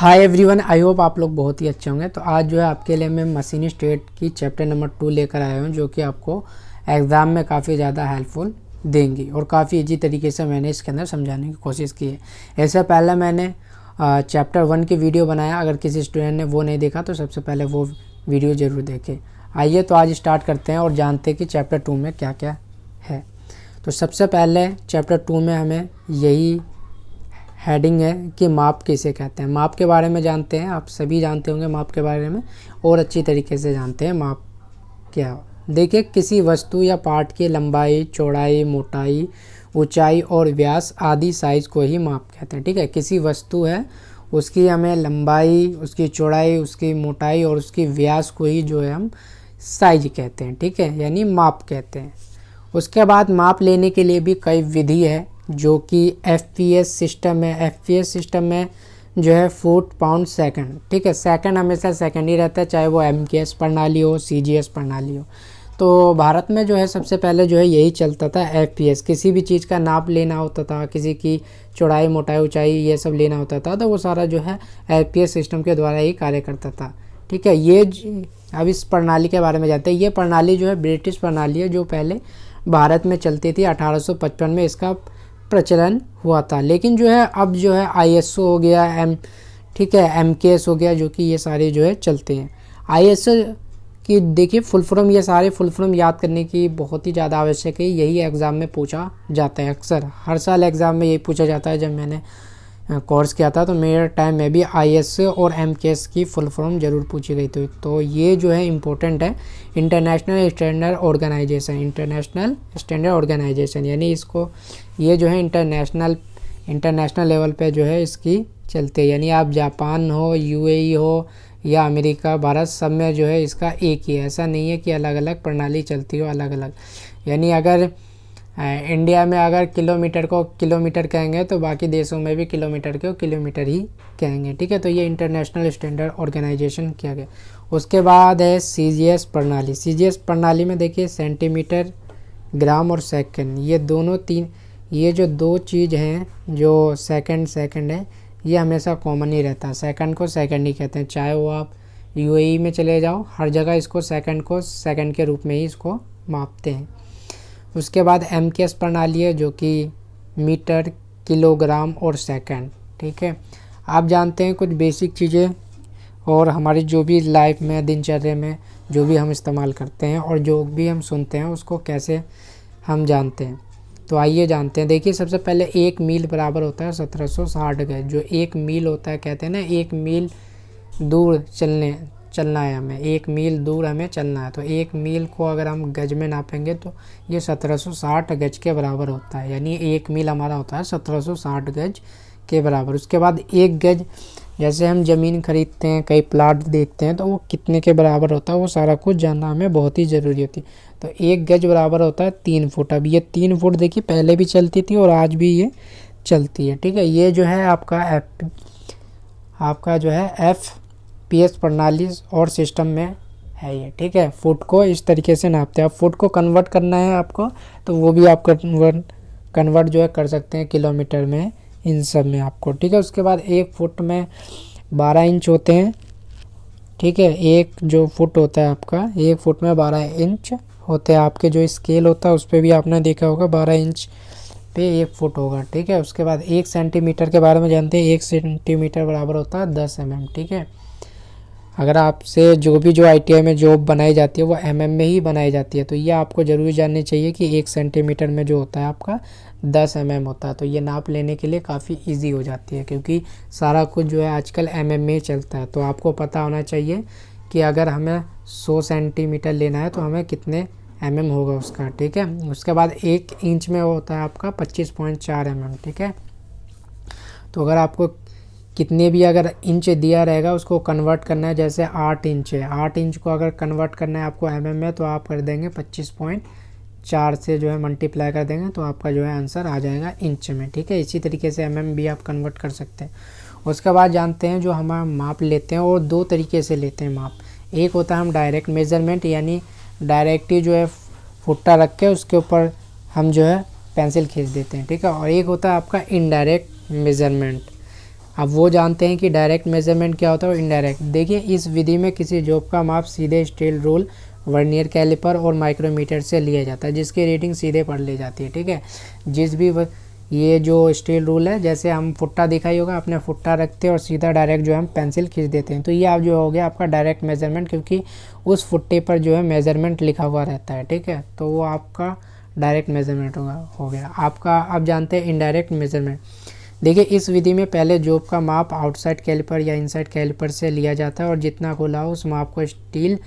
Hi everyone, I hope आप लोग बहुत ही अच्छे होंगे। तो आज जो है आपके लिए मैं मशीनिस्ट ट्रेड की चैप्टर नंबर 2 लेकर आया हूँ, जो कि आपको एग्ज़ाम में काफ़ी ज़्यादा हेल्पफुल देंगी और काफ़ी इजी तरीके से मैंने इसके अंदर समझाने की कोशिश की है। इससे पहले मैंने चैप्टर 1 की वीडियो बनाया, अगर किसी स्टूडेंट ने वो नहीं देखा तो सबसे पहले वो वीडियो ज़रूर देखें। आइए तो आज स्टार्ट करते हैं और जानते हैं कि चैप्टर 2 में क्या क्या है। तो सबसे पहले चैप्टर 2 में हमें यही हेडिंग है कि माप किसे कहते हैं। माप के बारे में जानते हैं, आप सभी जानते होंगे माप के बारे में और अच्छी तरीके से जानते हैं माप क्या। देखिए, किसी वस्तु या पार्ट की लंबाई, चौड़ाई, मोटाई, ऊंचाई और व्यास आदि साइज को ही माप कहते हैं। ठीक है, किसी वस्तु है उसकी हमें लंबाई, उसकी चौड़ाई, उसकी मोटाई और उसकी व्यास को ही जो है हम साइज कहते हैं। ठीक है, यानी माप कहते हैं। उसके बाद माप लेने के लिए भी कई विधि है, जो कि FPS सिस्टम है। FPS सिस्टम में जो है फुट, पाउंड, सेकंड। ठीक है, सेकंड हमेशा सेकंड ही रहता है, चाहे वो MKS प्रणाली हो, CGS प्रणाली हो। तो भारत में जो है सबसे पहले जो है यही चलता था, FPS। किसी भी चीज़ का नाप लेना होता था, किसी की चौड़ाई, मोटाई, ऊंचाई ये सब लेना होता था, तो वो सारा जो है FPS सिस्टम के द्वारा ही कार्य करता था। ठीक है, अब इस प्रणाली के बारे में जानते हैं। ये प्रणाली जो है ब्रिटिश प्रणाली है, जो पहले भारत में चलती थी। 1855 में इसका प्रचलन हुआ था। लेकिन जो है अब जो है ISO हो गया, ठीक है, MKS हो गया, जो कि ये सारे जो है चलते हैं। ISO की देखिए फुल फॉर्म, ये सारे फुल फॉर्म याद करने की बहुत ही ज़्यादा आवश्यक है। यही एग्ज़ाम में पूछा जाता है, अक्सर हर साल एग्ज़ाम में यही पूछा जाता है। जब मैंने कोर्स किया था तो मेरे टाइम में भी ISO और MKS की फुल फॉर्म ज़रूर पूछी गई थी। तो ये जो है इम्पोर्टेंट है, international standard organisation. International standard organisation यानी इसको, ये जो है इंटरनेशनल लेवल पे जो है इसकी चलते हैं। यानी आप जापान हो, UAE हो या अमेरिका, भारत, सब में जो है इसका एक ही है। ऐसा नहीं है कि अलग अलग प्रणाली चलती हो अलग अलग। यानी अगर इंडिया में अगर किलोमीटर को किलोमीटर कहेंगे तो बाकी देशों में भी किलोमीटर को किलोमीटर ही कहेंगे। ठीक है, तो ये इंटरनेशनल स्टैंडर्ड ऑर्गेनाइजेशन किया गया। उसके बाद है CGS प्रणाली। CGS प्रणाली में देखिए सेंटीमीटर, ग्राम और सेकंड, ये दोनों ये जो दो चीज़ हैं, जो सेकंड है, ये हमेशा कॉमन ही रहता है। सेकंड को सेकंड ही कहते हैं, चाहे वो आप UAE में चले जाओ, हर जगह इसको सेकंड के रूप में ही इसको मापते हैं। उसके बाद MKS प्रणाली है, जो कि मीटर, किलोग्राम और सेकंड। ठीक है, आप जानते हैं कुछ बेसिक चीज़ें और हमारी जो भी लाइफ में, दिनचर्या में जो भी हम इस्तेमाल करते हैं और जो भी हम सुनते हैं उसको कैसे हम जानते हैं। तो आइए जानते हैं। देखिए, सबसे पहले 1 मील बराबर होता है 1760 गज। जो 1 मील होता है, कहते हैं ना 1 मील दूर चलना है हमें, 1 मील दूर हमें चलना है। तो 1 मील को अगर हम गज में नापेंगे तो ये 1760 गज के बराबर होता है। यानी 1 मील हमारा होता है 1760 गज के बराबर। उसके बाद 1 गज, जैसे हम ज़मीन खरीदते हैं, कई प्लाट देखते हैं, तो वो कितने के बराबर होता है, वो सारा कुछ जानना हमें बहुत ही ज़रूरी होती है। तो 1 गज बराबर होता है 3 फुट। अब ये 3 फुट देखिए पहले भी चलती थी और आज भी ये चलती है। ठीक है, ये जो है आपका जो है FPS प्रणाली और सिस्टम में है ये। ठीक है, फुट को इस तरीके से नापते हैं। अब फुट को कन्वर्ट करना है आपको, तो वो भी आप कन्वर्ट जो है कर सकते हैं किलोमीटर में, इन सब में आपको। ठीक है, उसके बाद 1 फुट में 12 इंच होते हैं। ठीक है, एक जो फुट होता है आपका, 1 फुट में 12 इंच होते हैं। आपके जो स्केल होता है उस पर भी आपने देखा होगा 12 इंच पे 1 फुट होगा। ठीक है, उसके बाद 1 सेंटीमीटर के बारे में जानते हैं। 1 सेंटीमीटर बराबर होता है 10 mm। ठीक है, अगर आपसे जो ITI में जॉब बनाई जाती है वो MM में ही बनाई जाती है, तो ये आपको ज़रूरी जाननी चाहिए कि 1 सेंटीमीटर में जो होता है आपका 10 mm होता है। तो ये नाप लेने के लिए काफ़ी इजी हो जाती है, क्योंकि सारा कुछ जो है आजकल MM में ही चलता है। तो आपको पता होना चाहिए कि अगर हमें 100 सेंटीमीटर लेना है तो हमें कितने MM होगा उसका। ठीक है, उसके बाद 1 इंच में होता है आपका 25.4 mm। ठीक है, तो अगर आपको कितने भी अगर इंच दिया रहेगा उसको कन्वर्ट करना है, जैसे 8 इंच है, 8 इंच को अगर कन्वर्ट करना है आपको MM में, तो आप कर देंगे 25.4 से जो है मल्टीप्लाई कर देंगे, तो आपका जो है आंसर आ जाएगा इंच में। ठीक है, इसी तरीके से MM भी आप कन्वर्ट कर सकते हैं। उसके बाद जानते हैं जो हम माप लेते हैं, और 2 तरीके से लेते हैं माप। एक होता है हम डायरेक्ट मेज़रमेंट, यानी डायरेक्ट ही जो है फुट्टा रख के उसके ऊपर हम जो है पेंसिल खींच देते हैं। ठीक है, और एक होता है आपका इनडायरेक्ट मेज़रमेंट, अब वो जानते हैं कि डायरेक्ट मेजरमेंट क्या होता है और इनडायरेक्ट। देखिए इस विधि में किसी जॉब का माप सीधे स्टील रूल, वर्नियर कैलिपर और माइक्रोमीटर से लिया जाता है, जिसकी रीडिंग सीधे पढ़ ली जाती है। ठीक है, जिस भी ये जो स्टील रूल है, जैसे हम फुट्टा देखा ही होगा, अपने फुट्टा रखते हैं और सीधा डायरेक्ट जो है हम पेंसिल खींच देते हैं, तो ये आप जो हो गया आपका डायरेक्ट मेजरमेंट, क्योंकि उस फुट्टे पर जो है मेजरमेंट लिखा हुआ रहता है। ठीक है, तो वो आपका डायरेक्ट मेजरमेंट हो गया। आपका आप जानते हैं इनडायरेक्ट मेजरमेंट। देखिए इस विधि में पहले जॉब का माप आउटसाइड कैलिपर या इनसाइड कैलिपर से लिया जाता है और जितना खुला हो उस माप को स्टील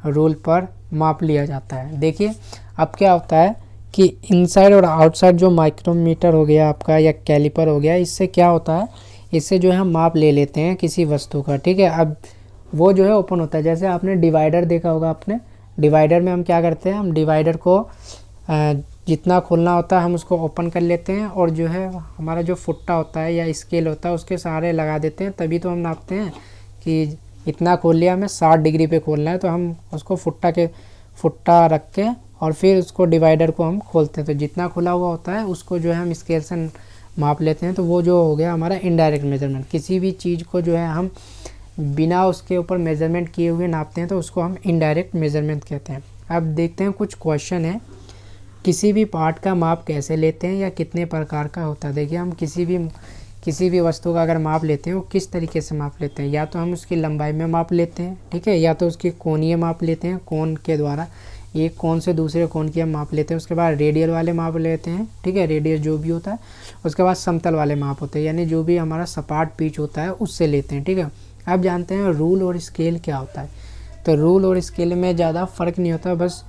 रूल पर माप लिया जाता है। देखिए अब क्या होता है कि इनसाइड और आउटसाइड जो माइक्रोमीटर हो गया आपका या कैलिपर हो गया, इससे क्या होता है, इससे जो है हम माप ले लेते हैं किसी वस्तु का। ठीक है, अब वो जो है ओपन होता है। जैसे आपने डिवाइडर देखा होगा, आपने डिवाइडर में हम क्या करते हैं, हम डिवाइडर को जितना खोलना होता है हम उसको ओपन कर लेते हैं और जो है हमारा जो फुट्टा होता है या स्केल होता है उसके सहारे लगा देते हैं, तभी तो हम नापते हैं कि इतना खोल लिया, हमें 60 डिग्री पे खोलना है, तो हम उसको फुट्टा रख के और फिर उसको डिवाइडर को हम खोलते हैं, तो जितना खुला हुआ होता है उसको जो है हम स्केल से माप लेते हैं। तो वो जो हो गया हमारा इनडायरेक्ट मेजरमेंट। किसी भी चीज़ को जो है हम बिना उसके ऊपर मेजरमेंट किए हुए नापते हैं तो उसको हम इनडायरेक्ट मेजरमेंट कहते हैं। अब देखते हैं कुछ क्वेश्चन है, किसी भी पार्ट का माप कैसे लेते हैं या कितने प्रकार का होता है। देखिए हम किसी भी वस्तु का अगर माप लेते हैं वो किस तरीके से माप लेते हैं, या तो हम उसकी लंबाई में माप लेते हैं, ठीक है, या तो उसकी कोणीय माप लेते हैं, कोण के द्वारा एक कोण से दूसरे कोण की हम माप लेते हैं। उसके बाद रेडियल वाले माप लेते हैं, ठीक है, रेडियल जो भी होता है। उसके बाद समतल वाले माप होते हैं, यानी जो भी हमारा सपाट पिच होता है उससे लेते हैं। ठीक है, अब जानते हैं रूल और स्केल क्या होता है। तो रूल और स्केल में ज़्यादा फ़र्क नहीं होता, बस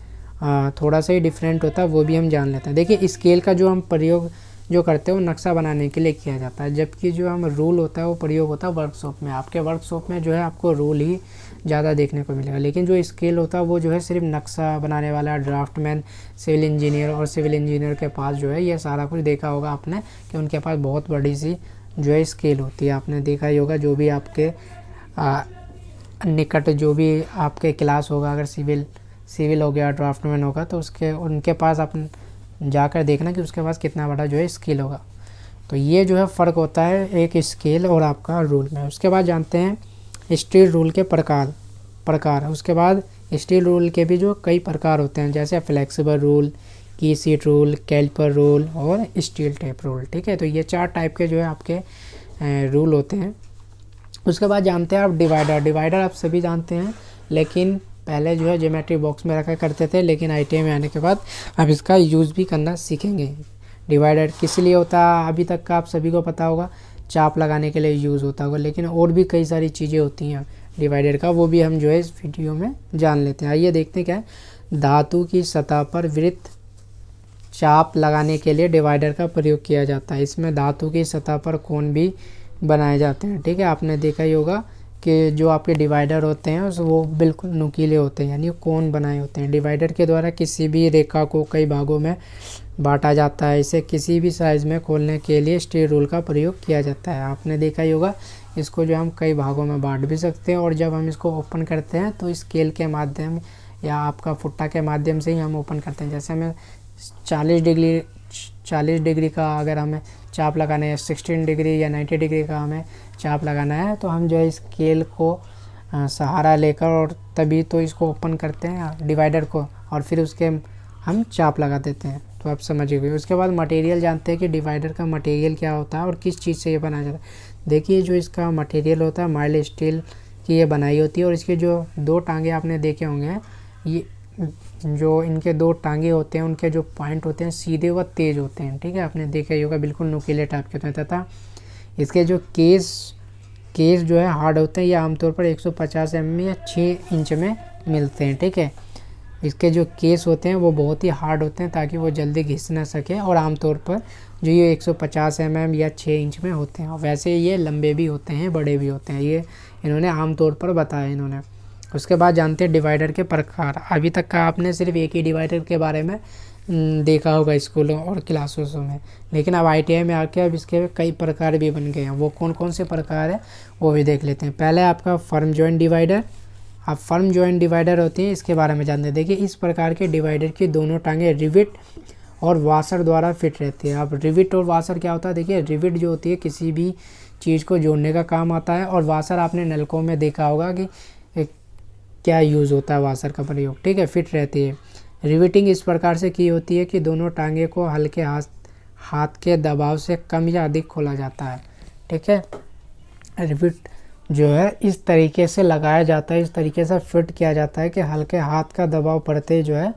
थोड़ा सा ही डिफरेंट होता है, वो भी हम जान लेते हैं। देखिए स्केल का जो हम प्रयोग जो करते हैं वो नक्शा बनाने के लिए किया जाता है, जबकि जो हम रूल होता है वो प्रयोग होता है वर्कशॉप में। आपके वर्कशॉप में जो है आपको रूल ही ज़्यादा देखने को मिलेगा, लेकिन जो स्केल होता है वो जो है सिर्फ नक्शा बनाने वाला ड्राफ्टमैन, सिविल इंजीनियर और सिविल इंजीनियर के पास जो है ये सारा कुछ देखा होगा आपने कि उनके पास बहुत बड़ी सी जो है स्केल होती है। आपने देखा ही होगा, जो भी आपके निकट जो भी आपके क्लास होगा, अगर सिविल हो गया, ड्राफ्टमैन होगा, तो उनके पास आप जाकर देखना कि उसके पास कितना बड़ा जो है स्केल होगा। तो ये जो है फ़र्क होता है एक स्केल और आपका रूल में। उसके बाद जानते हैं स्टील रूल के प्रकार। उसके बाद स्टील रूल के भी जो कई प्रकार होते हैं, जैसे फ्लेक्सिबल रूल, की सीट रूल, कैलिपर रूल और स्टील टेप रूल। ठीक है, तो ये 4 टाइप के जो है आपके रूल होते हैं। उसके बाद जानते हैं आप डिवाइडर आप सभी जानते हैं, लेकिन पहले जो है ज्योमेट्री बॉक्स में रखा करते थे, लेकिन ITI में आने के बाद अब इसका यूज़ भी करना सीखेंगे। डिवाइडर किस लिए होता है अभी तक का आप सभी को पता होगा, चाप लगाने के लिए यूज़ होता होगा, लेकिन और भी कई सारी चीज़ें होती हैं डिवाइडर का, वो भी हम जो है इस वीडियो में जान लेते हैं। आइए देखते हैं क्या है। धातु की सतह पर वृत्त चाप लगाने के लिए डिवाइडर का प्रयोग किया जाता है। इसमें धातु की सतह पर कोण भी बनाए जाते हैं। ठीक है, आपने देखा ही होगा कि जो आपके डिवाइडर होते हैं वो बिल्कुल नुकीले होते हैं, यानी कोण बनाए होते हैं। डिवाइडर के द्वारा किसी भी रेखा को कई भागों में बांटा जाता है। इसे किसी भी साइज़ में खोलने के लिए स्टील रूल का प्रयोग किया जाता है। आपने देखा ही होगा, इसको जो हम कई भागों में बांट भी सकते हैं, और जब हम इसको ओपन करते हैं तो स्केल के माध्यम या आपका फुट्टा के माध्यम से ही हम ओपन करते हैं। जैसे हमें 40 डिग्री का अगर हमें चाप लगाना है, 16 डिग्री या 90 डिग्री का हमें चाप लगाना है, तो हम जो है स्केल को सहारा लेकर और तभी तो इसको ओपन करते हैं डिवाइडर को, और फिर उसके हम चाप लगा देते हैं। तो आप समझ गए। उसके बाद मटेरियल जानते हैं कि डिवाइडर का मटेरियल क्या होता है और किस चीज़ से ये बनाया जाता है। देखिए जो इसका मटेरियल होता है माइल्ड स्टील की ये बनाई होती है, और इसके जो 2 टांगे आपने देखे होंगे, ये जो इनके 2 टांगे होते हैं उनके जो पॉइंट होते हैं सीधे व तेज होते हैं। ठीक है, आपने देखा ही होगा, बिल्कुल नुकीले टाइप के होते हैं, तथा इसके जो केस जो है हार्ड होते हैं। ये आमतौर पर 150 mm या 6 इंच में मिलते हैं। ठीक है, इसके जो केस होते हैं वो बहुत ही हार्ड होते हैं ताकि वो जल्दी घिस ना सके, और आमतौर पर जो ये 150 mm या 6 इंच में होते हैं। और वैसे ये लंबे भी होते हैं, बड़े भी होते हैं, ये इन्होंने आमतौर पर बताया इन्होंने। उसके बाद जानते हैं डिवाइडर के प्रकार। अभी तक का आपने सिर्फ एक ही डिवाइडर के बारे में देखा होगा स्कूलों और क्लासों में, लेकिन अब ITI में आके अब इसके कई प्रकार भी बन गए हैं। वो कौन कौन से प्रकार है वो भी देख लेते हैं। पहले आपका फर्म जॉइंट डिवाइडर। अब फर्म जॉइंट डिवाइडर होती है, इसके बारे में जानते हैं। देखिए इस प्रकार के डिवाइडर की दोनों टांगें रिवेट और वाशर द्वारा फिट रहती है। अब रिविट और वाशर क्या होता है, देखिए रिविट जो होती है किसी भी चीज़ को जोड़ने का काम आता है, और वाशर आपने नलकों में देखा होगा कि क्या यूज़ होता है वाशर का प्रयोग, ठीक है, फिट रहती है। रिविटिंग इस प्रकार से की होती है कि दोनों टांगे को हल्के हाथ के दबाव से कम या अधिक खोला जाता है, ठीक है। रिविट जो है इस तरीके से लगाया जाता है, इस तरीके से फिट किया जाता है कि हल्के हाथ का दबाव पड़ते जो है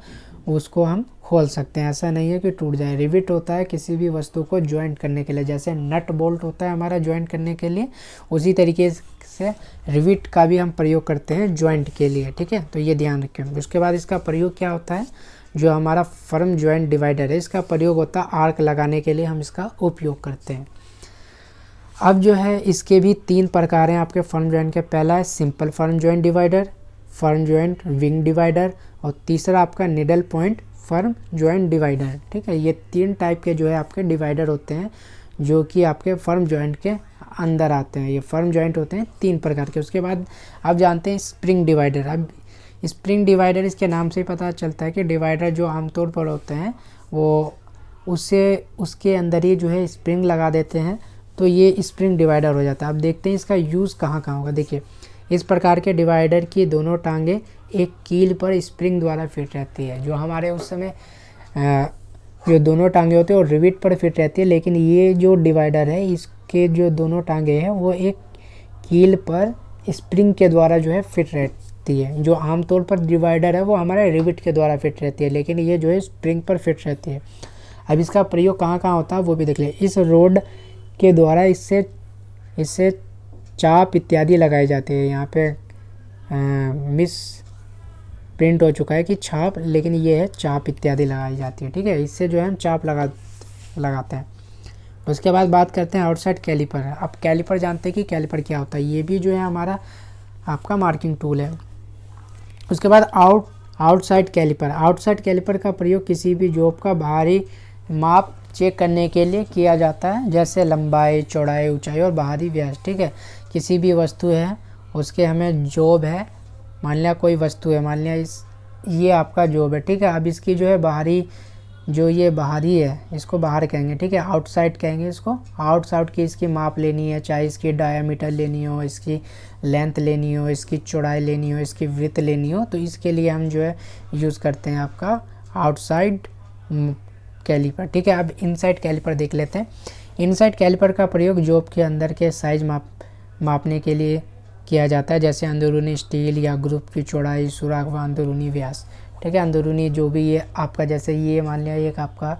उसको हम खोल सकते हैं, ऐसा नहीं है कि टूट जाए। रिविट होता है किसी भी वस्तु को ज्वाइंट करने के लिए, जैसे नट बोल्ट होता है हमारा ज्वाइंट करने के लिए, उसी तरीके से रिविट का भी हम प्रयोग करते हैं ज्वाइंट के लिए, ठीक है, तो ये ध्यान रखें। उसके बाद इसका प्रयोग क्या होता है, जो हमारा फर्म ज्वाइंट डिवाइडर है इसका प्रयोग होता है आर्क लगाने के लिए, हम इसका उपयोग करते हैं। अब जो है इसके भी 3 प्रकार हैं आपके फर्म ज्वाइंट के। पहला है simple firm joint divider, firm joint wing divider, और तीसरा आपका needle point firm joint divider, ठीक है। ये 3 टाइप के जो है आपके डिवाइडर होते हैं जो कि आपके फर्म ज्वाइंट के अंदर आते हैं। ये फर्म ज्वाइंट होते हैं 3 प्रकार के। उसके बाद आप जानते हैं स्प्रिंग डिवाइडर। अब स्प्रिंग डिवाइडर इसके नाम से ही पता चलता है कि डिवाइडर जो आमतौर पर होते हैं वो उसके अंदर ही जो है स्प्रिंग लगा देते हैं, तो ये स्प्रिंग डिवाइडर हो जाता है। अब देखते हैं इसका यूज़ कहाँ कहाँ होगा। देखिए इस प्रकार के डिवाइडर की दोनों टांगे एक कील पर स्प्रिंग द्वारा फिट रहती है। जो हमारे उस समय जो दोनों टांगे होते हैं वो रिविट पर फिट रहती है, लेकिन ये जो डिवाइडर है इसके जो दोनों टांगे हैं वो एक कील पर स्प्रिंग के द्वारा जो है फिट रहती है। जो आमतौर पर डिवाइडर है वो हमारे रिविट के द्वारा फिट रहती है, लेकिन ये जो है स्प्रिंग पर फिट रहती है। अब इसका प्रयोग कहाँ कहाँ होता है वो भी देख लें। इस रोड के द्वारा इससे चाप इत्यादि लगाई जाती है। यहाँ पे मिस प्रिंट हो चुका है कि छाप, लेकिन ये है चाप इत्यादि लगाई जाती है, ठीक है। इससे जो है हम चाप लगाते हैं। उसके बाद बात करते हैं आउटसाइड कैलिपर। अब कैलिपर जानते हैं कि कैलिपर क्या होता है, ये भी जो है हमारा आपका मार्किंग टूल है। उसके बाद आउटसाइड कैलिपर। आउटसाइड कैलिपर का प्रयोग किसी भी जॉब का बाहरी माप चेक करने के लिए किया जाता है, जैसे लंबाई, चौड़ाई, ऊंचाई और बाहरी व्यास, ठीक है। किसी भी वस्तु है उसके हमें जॉब है, मान लिया कोई वस्तु है, मान लिया ये आपका जॉब है, ठीक है। अब इसकी जो है बाहरी, जो ये बाहरी है इसको बाहर कहेंगे, ठीक है, आउटसाइड कहेंगे इसको। आउटसाइड की इसकी माप लेनी है, चाहे इसकी डायामीटर लेनी हो, इसकी लेंथ लेनी हो, इसकी चौड़ाई लेनी हो, इसकी विड्थ लेनी हो, तो इसके लिए हम जो है यूज़ करते हैं आपका आउटसाइड कैलिपर, ठीक है। अब इनसाइड कैलिपर देख लेते हैं। इनसाइड कैलिपर का प्रयोग जॉब के अंदर के साइज मापने के लिए किया जाता है, जैसे अंदरूनी स्टील या ग्रुप की चौड़ाई, सुराख व अंदरूनी व्यास, ठीक है। अंदरूनी जो भी ये आपका, जैसे ये मान लिया एक आपका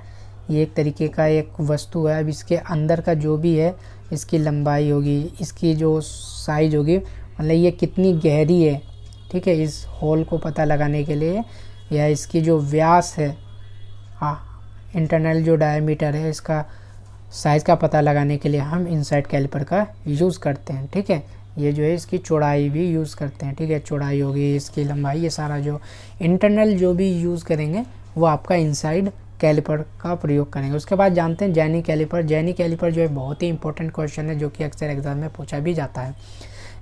ये एक तरीके का एक वस्तु है, अब इसके अंदर का जो भी है इसकी लंबाई होगी, इसकी जो साइज होगी, मतलब ये कितनी गहरी है, ठीक है, इस होल को पता लगाने के लिए, या इसकी जो व्यास है, हाँ इंटरनल जो डायमीटर है, इसका साइज़ का पता लगाने के लिए हम इनसाइड कैलिपर का यूज़ करते हैं, ठीक है। ये जो है इसकी चौड़ाई भी यूज़ करते हैं, ठीक है, चौड़ाई होगी, इसकी लंबाई, ये सारा जो इंटरनल जो भी यूज़ करेंगे वो आपका इनसाइड कैलिपर का प्रयोग करेंगे। उसके बाद जानते हैं जैनी कैलिपर। जैनी कैलिपर जो है बहुत ही इंपॉर्टेंट क्वेश्चन है, जो कि अक्सर एग्जाम में पूछा भी जाता है।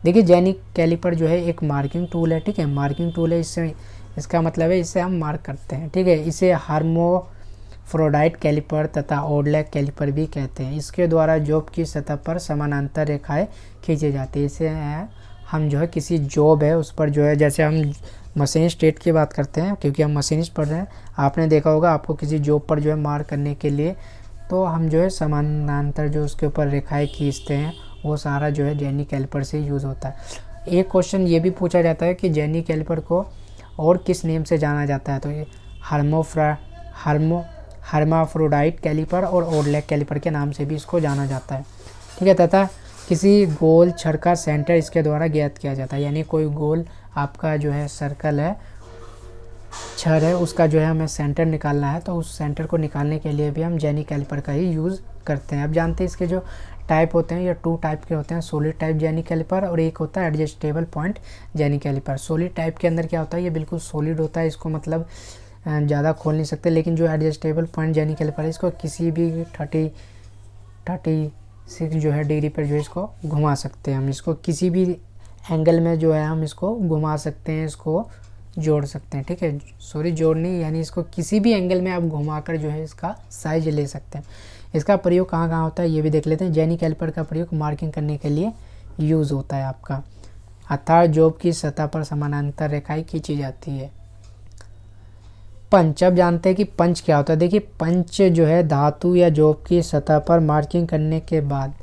देखिए जैनी कैलिपर जो है एक मार्किंग टूल है, ठीक है, मार्किंग टूल है, इससे इसका मतलब है इससे हम मार्क करते हैं, ठीक है। इसे हर्मोफ्रोडाइट कैलिपर तथा ओडलैक कैलिपर भी कहते हैं। इसके द्वारा जॉब की सतह पर समानांतर रेखाएं खींची जाती है। इसे हम जो है किसी जॉब है उस पर जो है, जैसे हम मशीन स्टेट की बात करते हैं क्योंकि हम मशीनिस्ट पढ़ रहे हैं, आपने देखा होगा आपको किसी जॉब पर जो है मार्क करने के लिए तो हम जो है समानांतर जो उसके ऊपर रेखाएं खींचते हैं, वो सारा जो है जैनी कैलिपर से यूज़ होता है। एक क्वेश्चन ये भी पूछा जाता है कि जैनी कैलिपर को और किस नेम से जाना जाता है, तो ये हर्माफ्रोडाइट कैलिपर और ओडलैक कैलिपर के नाम से भी इसको जाना जाता है, ठीक है। तथा किसी गोल छड़ का सेंटर इसके द्वारा ज्ञात किया जाता है, यानी कोई गोल आपका जो है सर्कल है, छड़ है, उसका जो है हमें सेंटर निकालना है, तो उस सेंटर को निकालने के लिए भी हम जैनी कैलिपर का ही यूज़ करते हैं। अब जानते हैं इसके जो टाइप होते हैं, ये 2 टाइप के होते हैं, सॉलिड टाइप जैनी कैलिपर और एक होता है adjustable point Jenny caliper. Solid type के अंदर क्या होता है, ये बिल्कुल सॉलिड होता है, इसको मतलब ज़्यादा खोल नहीं सकते, लेकिन जो एडजस्टेबल पॉइंट जैनी कैलिपर है इसको किसी भी 36 जो है डिग्री पर जो है इसको घुमा सकते हैं हम, इसको किसी भी एंगल में जो है हम इसको घुमा सकते हैं, इसको जोड़ सकते हैं, ठीक है। सॉरी, जोड़ नहीं, यानी इसको किसी भी एंगल में आप घुमाकर जो है इसका साइज ले सकते हैं। इसका प्रयोग कहाँ कहाँ होता है ये भी देख लेते हैं। जेनी कैलिपर का प्रयोग मार्किंग करने के लिए यूज़ होता है आपका, अर्थात जॉब की सतह पर समानांतर रेखाएं खींची जाती है। पंच, अब जानते हैं कि पंच क्या होता है। देखिए, पंच जो है धातु या जॉब की सतह पर मार्किंग करने के बाद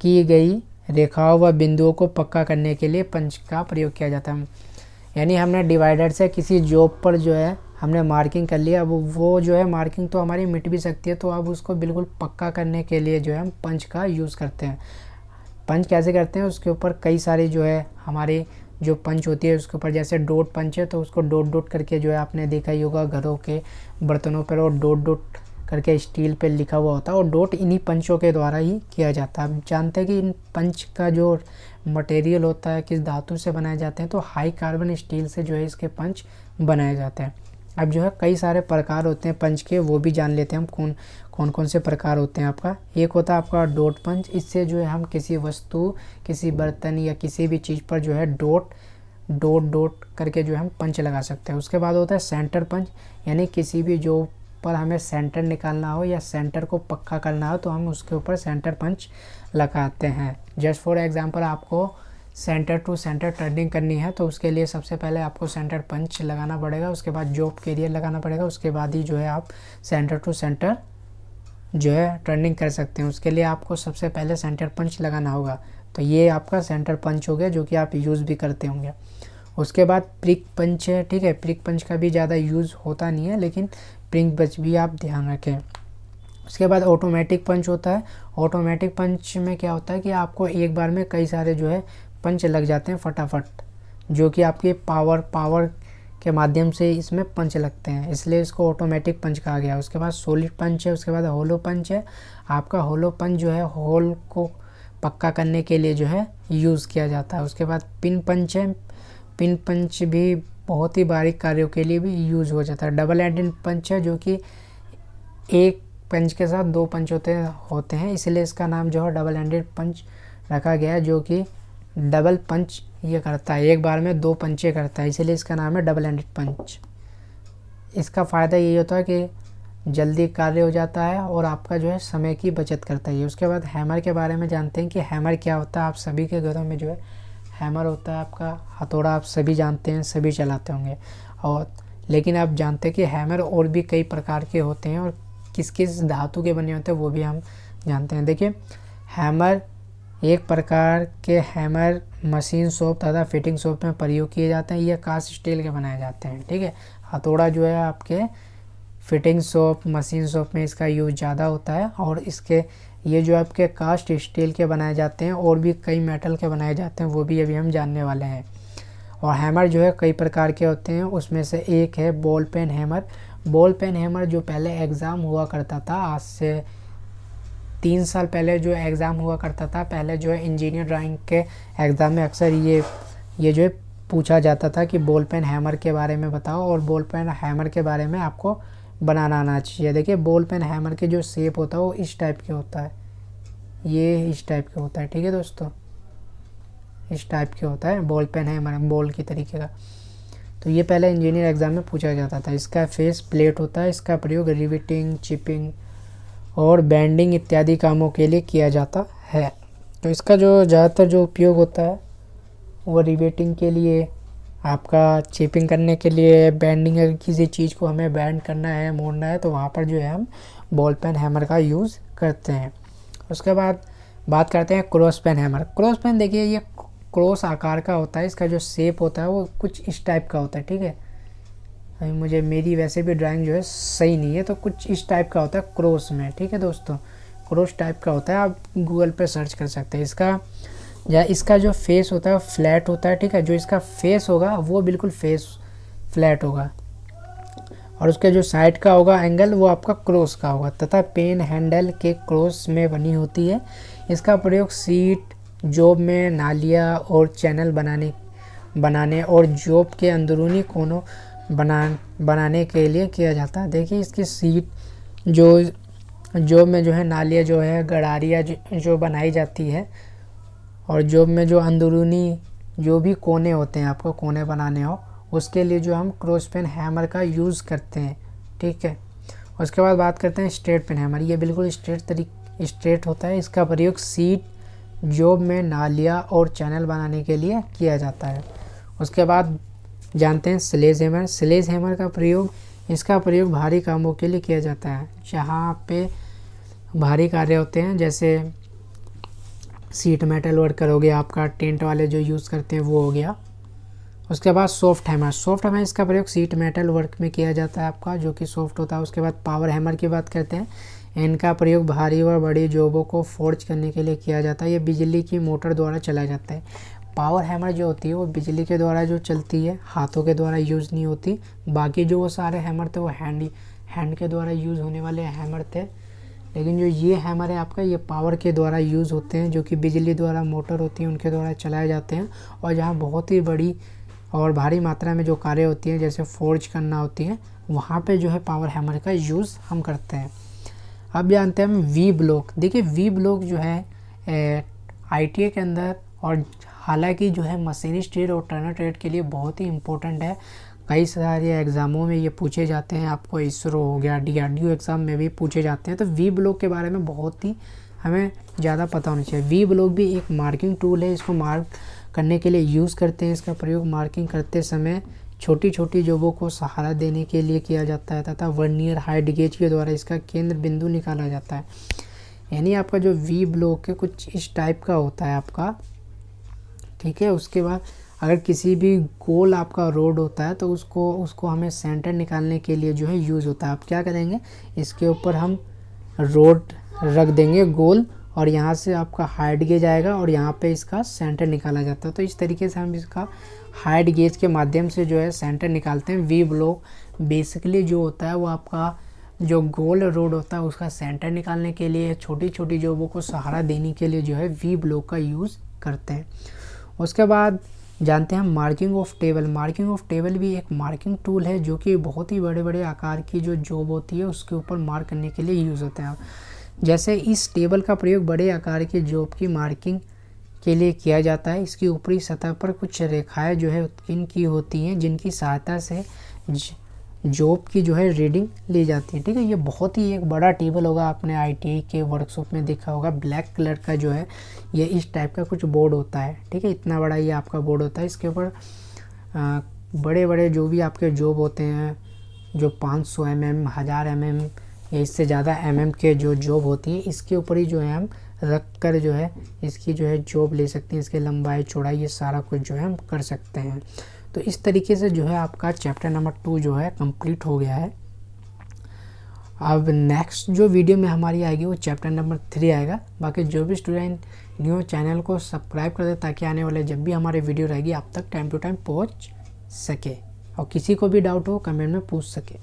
की गई रेखाओं व बिंदुओं को पक्का करने के लिए पंच का प्रयोग किया जाता है। यानी हमने डिवाइडर से किसी जॉब पर जो है हमने मार्किंग कर लिया, अब वो जो है मार्किंग तो हमारी मिट भी सकती है, तो अब उसको बिल्कुल पक्का करने के लिए जो है हम पंच का यूज़ करते हैं। पंच कैसे करते हैं, उसके ऊपर कई सारे जो है हमारे जो पंच होती है उसके ऊपर, जैसे डॉट पंच है तो उसको डॉट डॉट करके जो है आपने देखा ही होगा घरों के बर्तनों पर, और डॉट डॉट करके स्टील पे लिखा हुआ होता है, और डॉट इन्हीं पंचों के द्वारा ही किया जाता है। आप जानते हैं कि इन पंच का जो मटेरियल होता है किस धातु से बनाए जाते हैं, तो हाई कार्बन स्टील से जो है इसके पंच बनाए जाते हैं। अब जो है कई सारे प्रकार होते हैं पंच के, वो भी जान लेते हैं हम कौन कौन से प्रकार होते हैं आपका। एक होता है आपका डॉट पंच, इससे जो है हम किसी वस्तु, किसी बर्तन या किसी भी चीज़ पर जो है डॉट डॉट डॉट करके जो है हम पंच लगा सकते हैं। उसके बाद होता है सेंटर पंच, यानी किसी भी जो पर हमें सेंटर निकालना हो या सेंटर को पक्का करना हो तो हम उसके ऊपर सेंटर पंच लगाते हैं। जस्ट फॉर एग्जांपल, आपको सेंटर टू सेंटर टर्निंग करनी है तो उसके लिए सबसे पहले आपको सेंटर पंच लगाना पड़ेगा, उसके बाद जॉब कैरियर लगाना पड़ेगा, उसके बाद ही जो है आप सेंटर टू सेंटर जो है टर्निंग कर सकते हैं। उसके लिए आपको सबसे पहले सेंटर पंच लगाना होगा। तो ये आपका सेंटर पंच हो गया जो कि आप यूज़ भी करते होंगे। उसके बाद प्रिक पंच है, ठीक है। प्रिक पंच का भी ज़्यादा यूज़ होता नहीं है, लेकिन प्रिक पंच भी आप ध्यान रखें। उसके बाद ऑटोमेटिक पंच होता है। ऑटोमेटिक पंच में क्या होता है कि आपको एक बार में कई सारे जो है पंच लग जाते हैं फटाफट, जो कि आपके पावर के माध्यम से इसमें पंच लगते हैं, इसलिए इसको ऑटोमेटिक पंच कहा गया। उसके बाद सॉलिड पंच है। उसके बाद होलो पंच है। आपका होलो पंच जो है होल को पक्का करने के लिए जो है यूज़ किया जाता है। उसके बाद पिन पंच है। पिन पंच भी बहुत ही बारीक कार्यों के लिए भी यूज़ हो जाता है। डबल एंडेड पंच है, जो कि एक पंच के साथ दो पंच होते हैं, इसलिए इसका नाम जो है डबल एंडेड पंच रखा गया है, जो कि डबल पंच ये करता है, एक बार में दो पंचे करता है, इसीलिए इसका नाम है डबल एंडेड पंच। इसका फ़ायदा यही होता है कि जल्दी कार्य हो जाता है और आपका जो है समय की बचत करता है। उसके बाद हैमर के बारे में जानते हैं कि हैमर क्या होता है। आप सभी के घरों में जो है हैमर होता है, आपका हथौड़ा आप सभी जानते हैं, सभी चलाते होंगे। और लेकिन आप जानते हैं कि हैमर और भी कई प्रकार के होते हैं, और किस किस धातु के बने होते हैं वो भी हम जानते हैं। देखिए, हैमर एक प्रकार के हैमर मशीन शॉप तथा फिटिंग शॉप में प्रयोग किए जाते हैं। ये कास्ट स्टील के बनाए जाते हैं, ठीक है। हथौड़ा जो है आपके फिटिंग शॉप, मशीन शॉप में इसका यूज़ ज़्यादा होता है, और इसके ये जो आपके कास्ट स्टील के बनाए जाते हैं, और भी कई मेटल के बनाए जाते हैं, वो भी अभी हम जानने वाले हैं। और हैमर जो है कई प्रकार के होते हैं, उसमें से एक है ball pen hammer. Ball pen hammer जो पहले एग्ज़ाम हुआ करता था, आज से 3 साल पहले जो एग्ज़ाम हुआ करता था, पहले जो है इंजीनियर ड्राइंग के एग्ज़ाम में अक्सर ये जो है पूछा जाता था कि बॉल पेन हैमर के बारे में बताओ, और बॉल पेन हैमर के बारे में आपको बनाना आना चाहिए। देखिए, बॉल पेन हैमर के जो शेप होता है वो इस टाइप के होता है, ये इस टाइप के होता है, ठीक है दोस्तों, इस टाइप के होता है बॉल पेन हैमर, बॉल की तरीके का। तो ये पहले इंजीनियर एग्ज़ाम में पूछा जाता था। इसका फेस प्लेट होता है। इसका प्रयोग रिवेटिंग, चिपिंग और बैंडिंग इत्यादि कामों के लिए किया जाता है। तो इसका जो ज़्यादातर जो उपयोग होता है वो रिवेटिंग के लिए, आपका चिपिंग करने के लिए, बैंडिंग, अगर किसी चीज़ को हमें बैंड करना है, मोड़ना है, तो वहाँ पर जो है हम बॉल पेन हैमर का यूज़ करते हैं। उसके बाद बात करते हैं cross pen hammer. Cross pen देखिए, ये क्रॉस आकार का होता है। इसका जो शेप होता है वो कुछ इस टाइप का होता है, ठीक है। अभी मुझे मेरी वैसे भी ड्राइंग जो है सही नहीं है, तो कुछ इस टाइप का होता है क्रॉस में, ठीक है दोस्तों, क्रॉस टाइप का होता है। आप गूगल पे सर्च कर सकते हैं। इसका जो फेस होता है फ्लैट होता है, ठीक है। जो इसका फेस होगा वो बिल्कुल फेस फ्लैट होगा, और उसके जो साइड का होगा एंगल वो आपका क्रॉस का होगा, तथा पेन हैंडल के क्रॉस में बनी होती है। इसका प्रयोग सीट, जॉब में नालियाँ और चैनल बनाने और जॉब के अंदरूनी कोनों बनाने के लिए किया जाता है। देखिए, इसकी सीट जॉब में जो है नालियाँ जो है गड़ारियाँ जो बनाई जाती है, और जॉब में जो अंदरूनी जो भी कोने होते हैं, आपको कोने बनाने हो, उसके लिए जो हम क्रॉस पेन हैमर का यूज़ करते हैं। ठीक है, उसके बाद बात करते हैं स्ट्रेट पेन हैमर। ये बिल्कुल स्ट्रेट होता है। इसका प्रयोग सीट जॉब में नालियाँ और चैनल बनाने के लिए किया जाता है। उसके बाद जानते हैं स्लेज हैमर। स्लेज हैमर का प्रयोग, इसका प्रयोग भारी कामों के लिए किया जाता है, जहाँ पे भारी कार्य होते हैं, जैसे सीट मेटल वर्कर हो गया आपका, टेंट वाले जो यूज़ करते हैं वो हो गया। उसके बाद सॉफ्ट हैमर। सॉफ्ट हैमर इसका प्रयोग सीट मेटल वर्क में किया जाता है आपका, जो कि सॉफ्ट होता है। उसके बाद पावर हैमर की बात करते हैं। इनका प्रयोग भारी व बड़ी जॉबों को फोर्ज करने के लिए किया जाता है। ये बिजली की मोटर द्वारा चलाया जाता है। पावर हैमर जो होती है वो बिजली के द्वारा जो चलती है, हाथों के द्वारा यूज़ नहीं होती। बाकी जो वो सारे हैमर थे वो हैंड के द्वारा यूज़ होने वाले हैमर थे। लेकिन जो ये हैमर है आपका, ये पावर के द्वारा यूज़ होते हैं, जो कि बिजली द्वारा मोटर होती है उनके द्वारा चलाए जाते हैं। और जहाँ बहुत ही बड़ी और भारी मात्रा में जो कार्य होती हैं, जैसे फोर्ज करना होती है, वहाँ पे जो है पावर हैमर का यूज़ हम करते हैं। अब जानते हैं हम वी ब्लॉक। देखिए वी ब्लॉक जो है ITA के अंदर, और हालांकि जो है मशीनिस्ट ट्रेड और टर्नर ट्रेड के लिए बहुत ही इम्पोर्टेंट है। कई सारे एग्ज़ामों में ये पूछे जाते हैं, आपको इसरो हो गया, DRDO एग्ज़ाम में भी पूछे जाते हैं। तो वी ब्लॉक के बारे में बहुत ही हमें ज़्यादा पता होना चाहिए। वी ब्लॉक भी एक मार्किंग टूल है, इसको मार्क करने के लिए यूज़ करते हैं। इसका प्रयोग मार्किंग करते समय छोटी छोटी जॉबों को सहारा देने के लिए किया जाता है, तथा वर्नियर हाइट गेज के द्वारा इसका केंद्र बिंदु निकाला जाता है। यानी आपका जो वी ब्लॉक है कुछ इस टाइप का होता है आपका। ठीक है, उसके बाद अगर किसी भी गोल आपका रोड होता है तो उसको हमें सेंटर निकालने के लिए जो है यूज़ होता है। आप क्या करेंगे, इसके ऊपर हम रोड रख देंगे गोल, और यहाँ से आपका हाइट गेज आएगा और यहाँ पे इसका सेंटर निकाला जाता है। तो इस तरीके से हम इसका हाइट गेज के माध्यम से जो है सेंटर निकालते हैं। वी ब्लॉक बेसिकली जो होता है वो आपका जो गोल रोड होता है उसका सेंटर निकालने के लिए, छोटी छोटी जॉबों को सहारा देने के लिए जो है वी ब्लॉक का यूज़ करते हैं। उसके बाद जानते हैं हम marking of table. Marking of table भी एक मार्किंग टूल है, जो कि बहुत ही बड़े बड़े आकार की जो जॉब होती है उसके ऊपर मार्क करने के लिए यूज़ होता है। जैसे इस टेबल का प्रयोग बड़े आकार की जॉब की मार्किंग के लिए किया जाता है। इसकी ऊपरी सतह पर कुछ रेखाएं जो है उत्कीर्ण की होती हैं, जिनकी सहायता से जॉब की जो है रीडिंग ली जाती है। ठीक है, ये बहुत ही एक बड़ा टेबल होगा, आपने ITA के वर्कशॉप में देखा होगा। ब्लैक कलर का जो है ये इस टाइप का कुछ बोर्ड होता है। ठीक है, इतना बड़ा ये आपका बोर्ड होता है। इसके ऊपर बड़े बड़े जो भी आपके जॉब होते हैं, जो 500 mm, 1000 mm या इससे ज़्यादा mm के जो जॉब होती है, इसके ऊपर ही जो है हम रख कर जो है इसकी जो है जॉब ले सकते हैं। इसके लंबाई चौड़ाई ये सारा कुछ जो है हम कर सकते हैं। तो इस तरीके से जो है आपका चैप्टर नंबर 2 जो है कंप्लीट हो गया है। अब नेक्स्ट जो वीडियो में हमारी आएगी वो चैप्टर नंबर 3 आएगा। बाकी जो भी स्टूडेंट न्यू चैनल को सब्सक्राइब कर दे, ताकि आने वाले जब भी हमारे वीडियो रहेगी आप तक टाइम टू टाइम पहुंच सके, और किसी को भी डाउट हो कमेंट में पूछ सके।